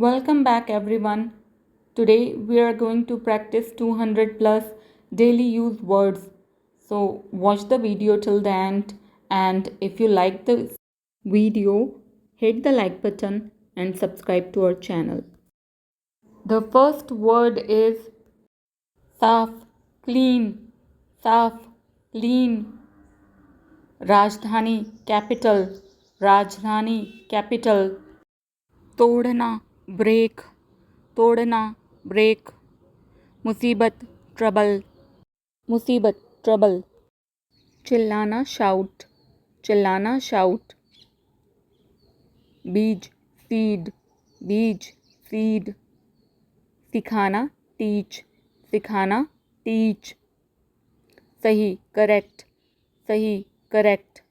Welcome back everyone. Today we are going to practice 200 plus daily use words. So watch the video till the end, and if you like the video, hit the like button and subscribe to our channel. The first word is साफ, clean, साफ, clean. राजधानी, capital, राजधानी, capital. तोड़ना, break, तोड़ना, break. मुसीबत, trouble, मुसीबत, trouble. चिल्लाना, shout, चिल्लाना, shout. बीज, seed, बीज, seed. सिखाना, teach, सिखाना, teach. सही, correct, सही, correct.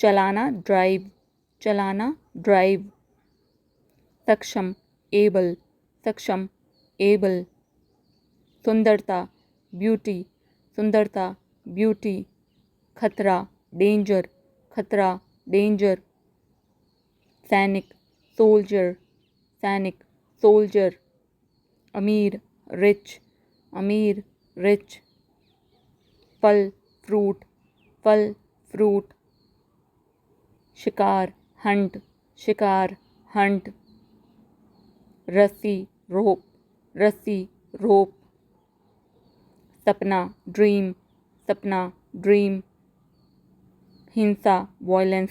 चलाना, drive, चलाना, drive. सक्षम, able, सक्षम, able. सुंदरता, beauty, सुंदरता, beauty. खतरा, danger, खतरा, danger. सैनिक, soldier, सैनिक, soldier. अमीर, rich, अमीर, rich. फल, fruit, फल, fruit. शिकार, hunt, शिकार, hunt. रस्सी, rope, रस्सी, rope. सपना, dream, सपना, dream. हिंसा, violence,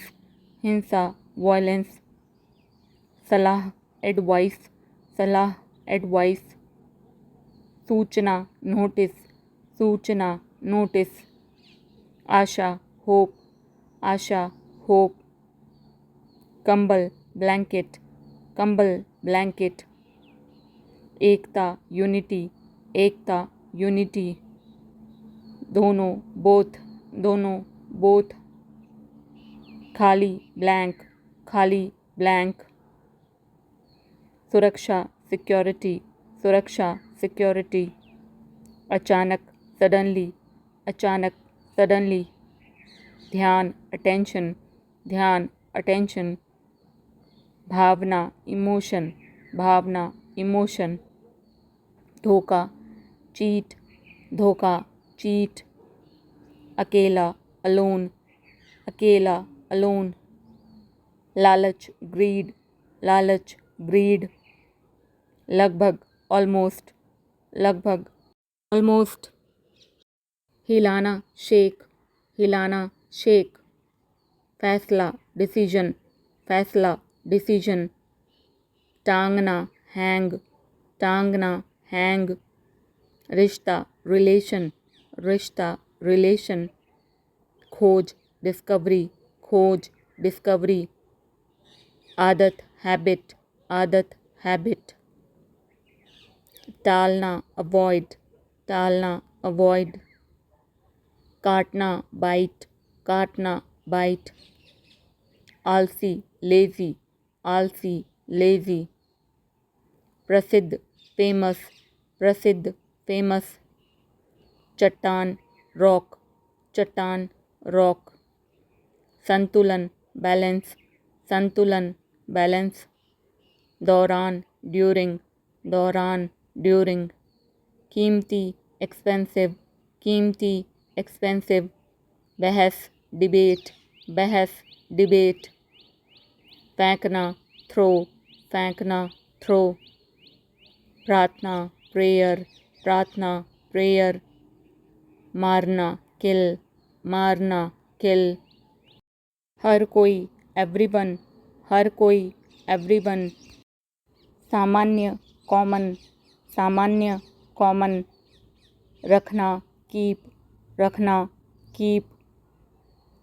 हिंसा, violence. सलाह, advice, सलाह, advice. सूचना, notice, सूचना, notice. आशा, hope, आशा, hope. कंबल, blanket, कंबल, blanket. एकता, unity, एकता, unity. दोनों, both, दोनों, both. खाली, blank, खाली, blank. सुरक्षा, security, सुरक्षा, security. अचानक, suddenly, अचानक, suddenly. ध्यान, attention, ध्यान, attention. भावना, emotion, भावना, emotion. धोखा, cheat, धोखा, cheat. अकेला, alone, अकेला, alone. लालच, greed, लालच, greed. लगभग, almost, लगभग, almost. हिलाना, shake, हिलाना, shake. फैसला, decision, फैसला, decision. टांगना, hang, टांगना, hang. रिश्ता, relation, रिश्ता, relation. खोज, discovery, खोज, discovery. आदत, habit, आदत, habit. टालना, avoid, टालना, avoid. काटना, bite, काटना, bite. आलसी, lazy, आलसी, lazy. प्रसिद्ध, famous, प्रसिद्ध, famous. चट्टान, rock, चट्टान, rock. संतुलन, balance, संतुलन, balance. दौरान, during, दौरान, during. कीमती, expensive, कीमती, expensive. बहस, debate, बहस, debate. फेंकना, throw, फेंकना, throw. प्रार्थना, prayer, प्रार्थना, prayer. मारना, kill, मारना, kill. हर कोई, everyone, हर कोई, everyone. सामान्य, common, सामान्य, common. रखना, keep, रखना, keep.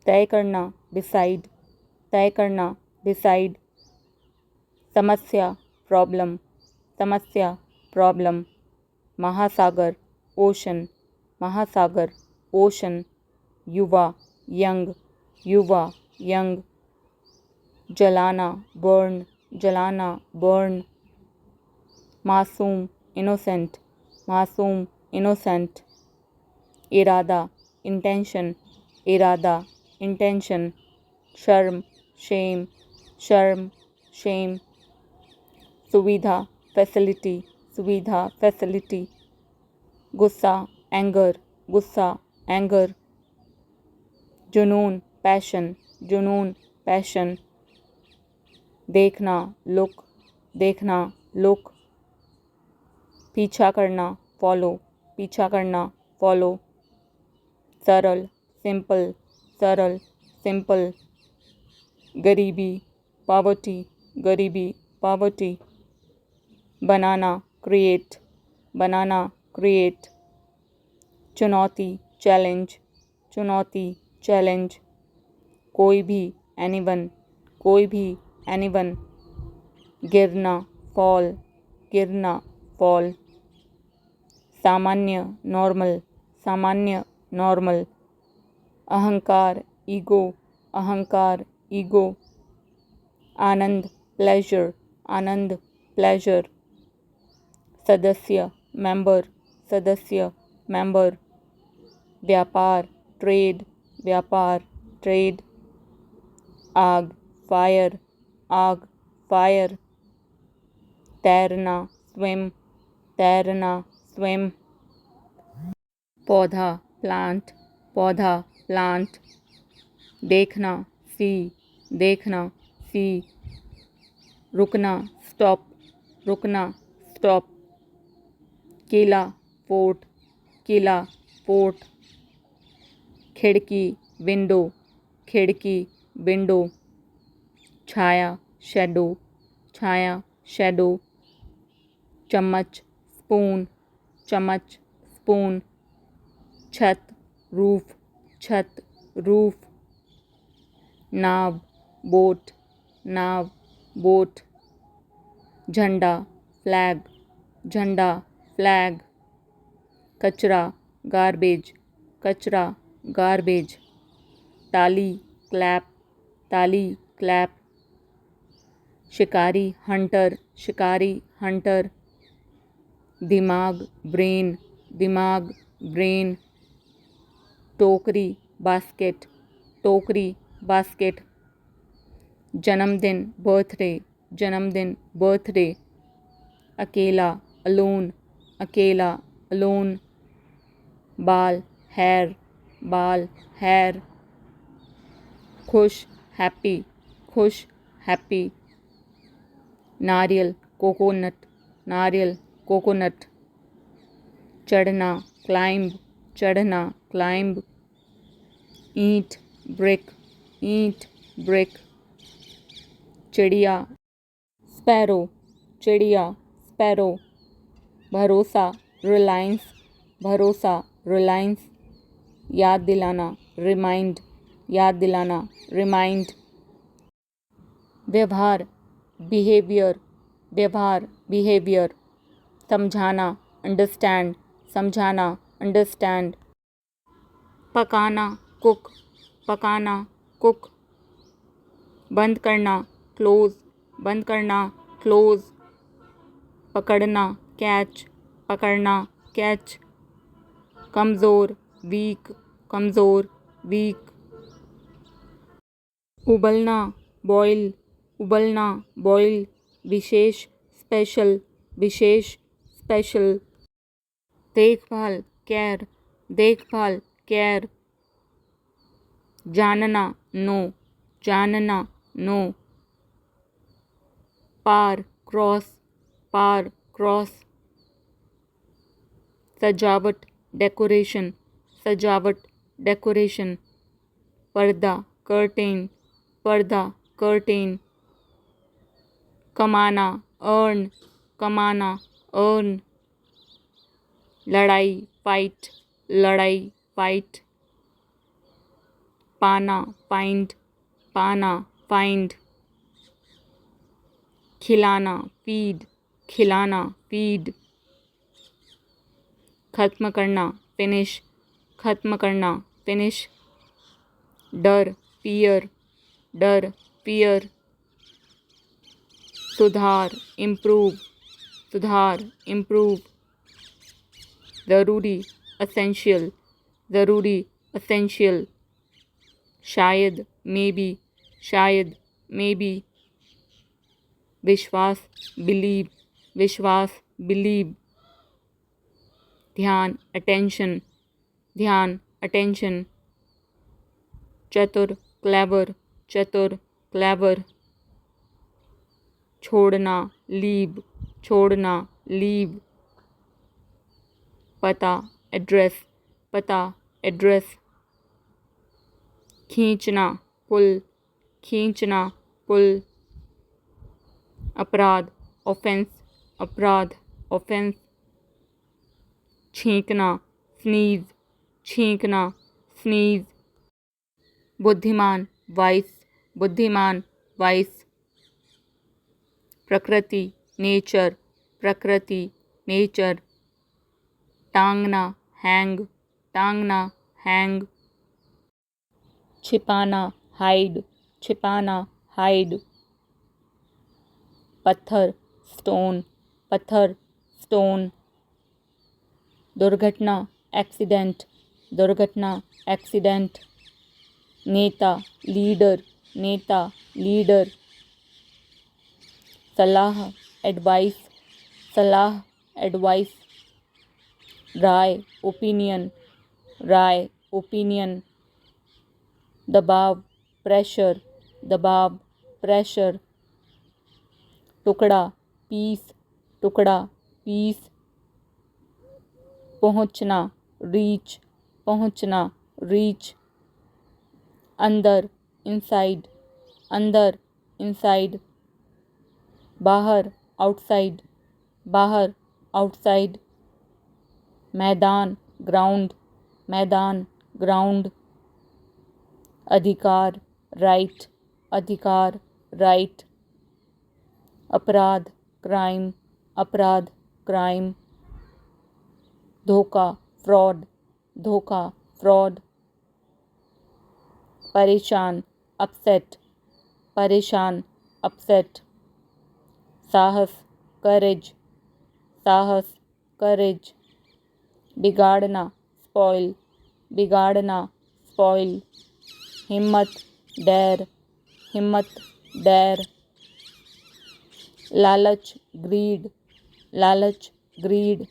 तय करना, decide, तय करना, decide. समस्या, problem, समस्या, problem. महासागर, ocean, महासागर, ocean. युवा, young, युवा, young. जलाना, burn, जलाना, burn. मासूम, innocent, मासूम, innocent. इरादा, intention, इरादा, intention. शर्म, shame, शर्म, shame. सुविधा फैसिलिटी, सुविधा फैसिलिटी। गुस्सा एंगर, गुस्सा एंगर। जुनून पैशन, जुनून पैशन। देखना लुक, देखना लुक। पीछा करना फॉलो, पीछा करना फॉलो। सरल सिंपल, सरल सिंपल। गरीबी पॉवर्टी, गरीबी पॉवर्टी। बनाना क्रिएट, बनाना क्रिएट। चुनौती चैलेंज, चुनौती चैलेंज। कोई भी एनीवन, कोई भी एनीवन। गिरना फॉल, गिरना फॉल। सामान्य नॉर्मल, सामान्य नॉर्मल। अहंकार ईगो, अहंकार ईगो। आनंद प्लेजर, आनंद प्लेजर। सदस्य मेंबर, सदस्य मेंबर। व्यापार ट्रेड, व्यापार ट्रेड। आग फायर, आग फायर। तैरना स्विम, तैरना स्विम। पौधा प्लांट, पौधा प्लांट। देखना सी, देखना सी। रुकना स्टॉप, रुकना स्टॉप। किला फोर्ट, किला फोर्ट। खिड़की विंडो, खिड़की विंडो। छाया शैडो, छाया शैडो। चम्मच स्पून, चम्मच स्पून। छत रूफ, छत रूफ। नाव बोट, नाव बोट। झंडा फ्लैग, झंडा फ्लैग। कचरा गार्बेज, कचरा गार्बेज। ताली क्लैप, ताली क्लैप। शिकारी हंटर, शिकारी हंटर। दिमाग ब्रेन, दिमाग ब्रेन। टोकरी बास्केट, टोकरी बास्केट। जन्मदिन बर्थडे, जन्मदिन बर्थडे। अकेला अलोन, अकेला अलोन। बाल हेयर, बाल हेयर। खुश हैप्पी, खुश हैप्पी। नारियल कोकोनट, नारियल कोकोनट। चढ़ना क्लाइंब, चढ़ना क्लाइंब। ईंट ब्रिक, ईंट ब्रिक। चिड़िया स्पैरो, चिड़िया स्पैरो। भरोसा रिलायंस, भरोसा रिलायंस। याद दिलाना रिमाइंड, याद दिलाना रिमाइंड। व्यवहार बिहेवियर, व्यवहार बिहेवियर। समझाना अंडरस्टैंड, समझाना अंडरस्टैंड। पकाना कुक, पकाना कुक। बंद करना क्लोज, बंद करना क्लोज। पकड़ना कैच, पकड़ना कैच। कमज़ोर वीक, कमज़ोर वीक। उबलना बॉयल, उबलना बॉयल। विशेष स्पेशल, विशेष स्पेशल। देखभाल केयर, देखभाल केयर। जानना नो, जानना नो। पार क्रॉस, पार क्रॉस। सजावट डेकोरेशन, सजावट डेकोरेशन। पर्दा कर्टेन, पर्दा कर्टेन। कमाना अर्न, कमाना अर्न। लड़ाई फाइट, लड़ाई फाइट। पाना फाइंड, पाना फाइंड। खिलाना फीड, खिलाना फीड। खत्म करना फिनिश, खत्म करना फिनिश। डर फियर, डर फियर। सुधार इम्प्रूव, सुधार इम्प्रूव। ज़रूरी असेंशियल, ज़रूरी असेंशियल। शायद मे बी, शायद मे बी। विश्वास बिलीव, विश्वास बिलीव। ध्यान अटेंशन, ध्यान अटेंशन। चतुर क्लेवर, चतुर क्लेवर। छोड़ना लीव, छोड़ना लीव। पता एड्रेस, पता एड्रेस। खींचना पुल, खींचना पुल। अपराध ऑफेंस, अपराध ऑफेंस। छींकना स्नीज, छींकना स्नीज। बुद्धिमान वाइस, बुद्धिमान वाइस। प्रकृति नेचर, प्रकृति नेचर। टांगना हैंग, टांगना हैंग। छिपाना हाइड, छिपाना हाइड। पत्थर स्टोन, पत्थर स्टोन। दुर्घटना एक्सीडेंट, दुर्घटना एक्सीडेंट। नेता लीडर, नेता लीडर। सलाह एडवाइस, सलाह एडवाइस। राय ओपिनियन, राय ओपिनियन। दबाव प्रेशर, दबाव प्रेशर। टुकड़ा पीस, टुकड़ा पीस। पहुँचना रीच, पहुँचना रीच। अंदर इनसाइड, अंदर इनसाइड। बाहर आउटसाइड, बाहर आउटसाइड। मैदान ग्राउंड, मैदान ग्राउंड। अधिकार राइट, अधिकार राइट। अपराध क्राइम, अपराध क्राइम। धोखा फ्रॉड, धोखा फ्रॉड। परेशान अपसेट, परेशान अपसेट। साहस करेज, साहस करेज। बिगाड़ना स्पॉइल, बिगाड़ना स्पॉइल। हिम्मत डैर, हिम्मत डैर। लालच ग्रीड, लालच ग्रीड।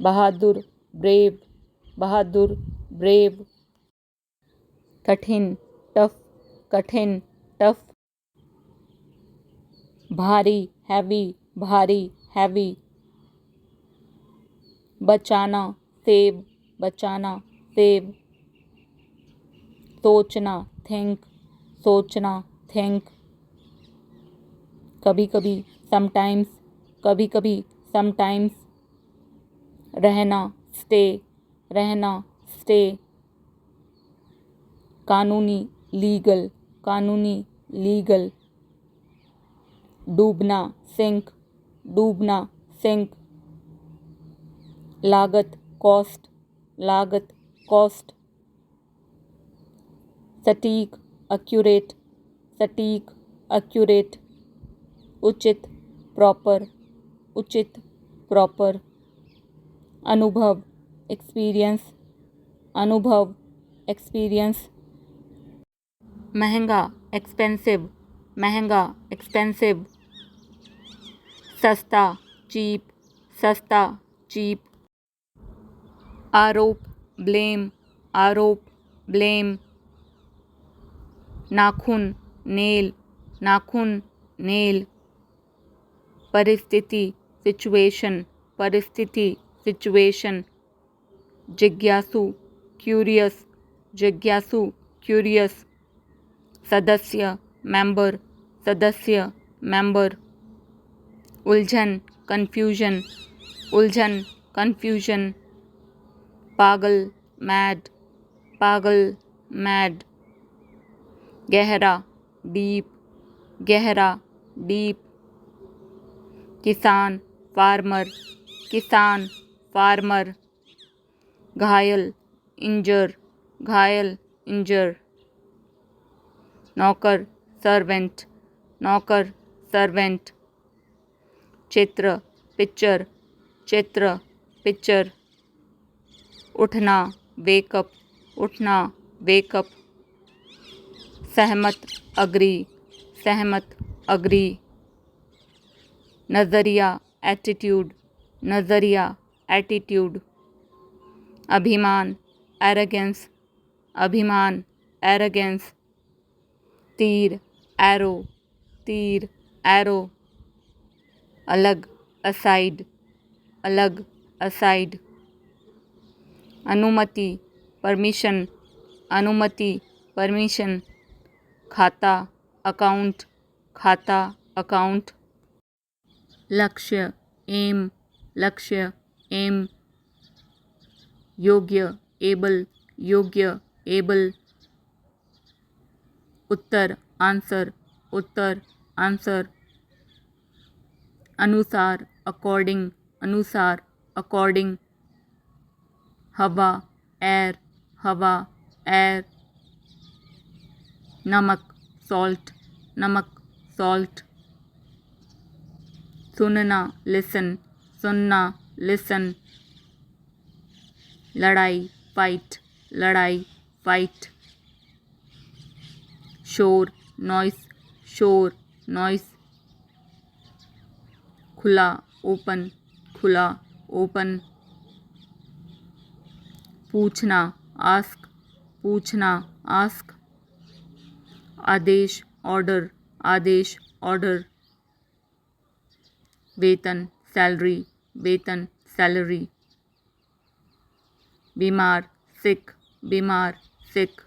बहादुर ब्रेव, बहादुर ब्रेव। कठिन टफ, कठिन टफ। भारी हैवी, भारी हैवी। बचाना सेव, बचाना सेव। सोचना थिंक, सोचना थिंक। कभी कभी समटाइम्स, कभी कभी समटाइम्स। रहना स्टे, रहना स्टे। कानूनी लीगल, कानूनी लीगल। डूबना सिंक, डूबना सिंक। लागत कॉस्ट, लागत कॉस्ट। सटीक एक्यूरेट, सटीक एक्यूरेट। उचित प्रॉपर, उचित प्रॉपर। अनुभव एक्सपीरियंस, अनुभव एक्सपीरियंस। महंगा एक्सपेंसिव, महंगा एक्सपेंसिव। सस्ता चीप, सस्ता चीप। आरोप ब्लेम, आरोप ब्लेम। नाखून नेल, नाखून नेल। परिस्थिति सिचुएशन, परिस्थिति सिचुएशन। जिज्ञासु क्यूरियस, जिज्ञासु क्यूरियस। सदस्य मेंबर, सदस्य मेंबर। उलझन कन्फ्यूजन, उलझन कन्फ्यूजन। पागल मैड, पागल मैड। गहरा डीप, गहरा डीप। किसान फार्मर, किसान फार्मर। घायल इंजर, घायल इंजर। नौकर सर्वेंट, नौकर सर्वेंट। चित्र पिक्चर, चित्र पिक्चर। उठना वेकअप, उठना वेकअप। सहमत अग्री, सहमत अग्री। नज़रिया एटीट्यूड, नज़रिया एटीट्यूड। अभिमान एरोगेंस, अभिमान एरोगेंस। तीर एरो, तीर एरो। अलग असाइड, अलग असाइड। अनुमति परमिशन, अनुमति परमिशन। खाता अकाउंट, खाता अकाउंट। लक्ष्य एम, लक्ष्य एम। योग्य एबल, योग्य एबल। उत्तर आंसर, उत्तर आंसर। अनुसार अकॉर्डिंग, अनुसार अकॉर्डिंग। हवा एयर, हवा एयर। नमक सॉल्ट, नमक सॉल्ट। सुनना लिसन, सुनना लिसन। लड़ाई फाइट, लड़ाई फाइट। शोर नॉइस, शोर नॉइस। खुला ओपन, खुला ओपन। पूछना आस्क, पूछना आस्क। आदेश ऑर्डर, आदेश ऑर्डर। वेतन सैलरी, वेतन सैलरी। बीमार सिक, बीमार सिक।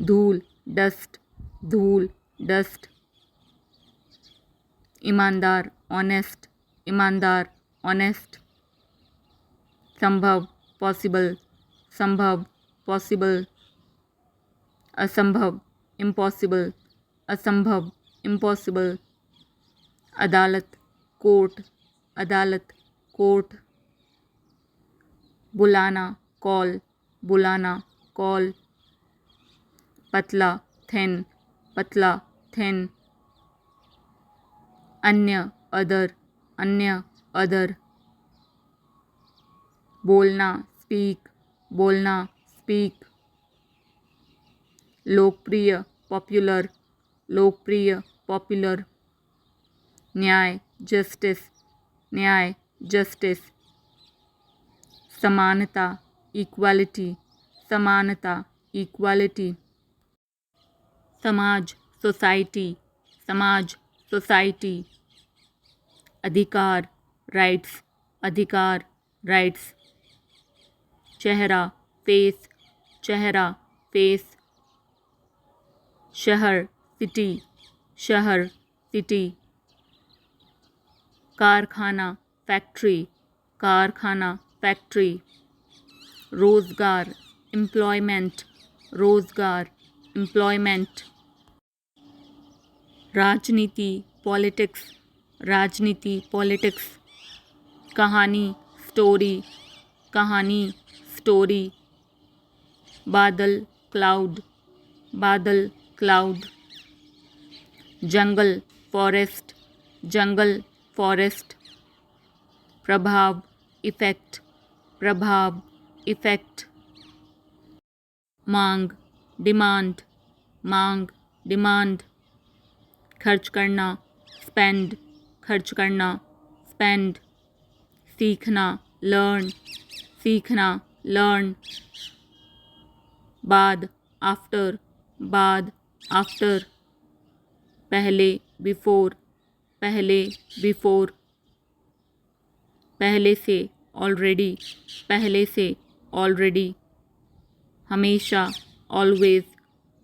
धूल डस्ट, धूल डस्ट। ईमानदार ऑनेस्ट, ईमानदार ऑनेस्ट। संभव पॉसिबल, संभव पॉसिबल। असंभव इम्पॉसिबल, असंभव इम्पॉसिबल। अदालत कोर्ट, अदालत कोर्ट। बुलाना कॉल, बुलाना कॉल। पतला थिन, पतला थिन। अन्य अदर, अन्य अदर। बोलना स्पीक, बोलना स्पीक। लोकप्रिय पॉपुलर, लोकप्रिय पॉपुलर। न्याय जस्टिस, न्याय जस्टिस। समानता इक्वालिटी, समानता इक्वालिटी। समाज सोसाइटी, समाज सोसाइटी। अधिकार राइट्स, अधिकार राइट्स। चेहरा फेस, चेहरा फेस। शहर सिटी, शहर सिटी। कारखाना फैक्ट्री, कारखाना फैक्ट्री। रोजगार एम्प्लॉयमेंट, रोजगार एम्प्लॉयमेंट। राजनीति पॉलिटिक्स, राजनीति पॉलिटिक्स। कहानी स्टोरी, कहानी स्टोरी। बादल क्लाउड, बादल क्लाउड। जंगल फॉरेस्ट, जंगल फॉरेस्ट। प्रभाव इफेक्ट, प्रभाव इफेक्ट। मांग डिमांड, मांग डिमांड। खर्च करना स्पेंड, खर्च करना स्पेंड। सीखना लर्न, सीखना लर्न। बाद आफ्टर, बाद आफ्टर। पहले बिफोर, पहले बिफोर। पहले से ऑलरेडी, पहले से ऑलरेडी। हमेशा ऑलवेज,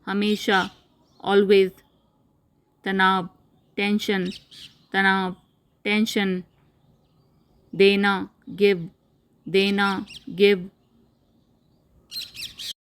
हमेशा ऑलवेज। तनाव टेंशन, तनाव टेंशन। देना गिव, देना गिव।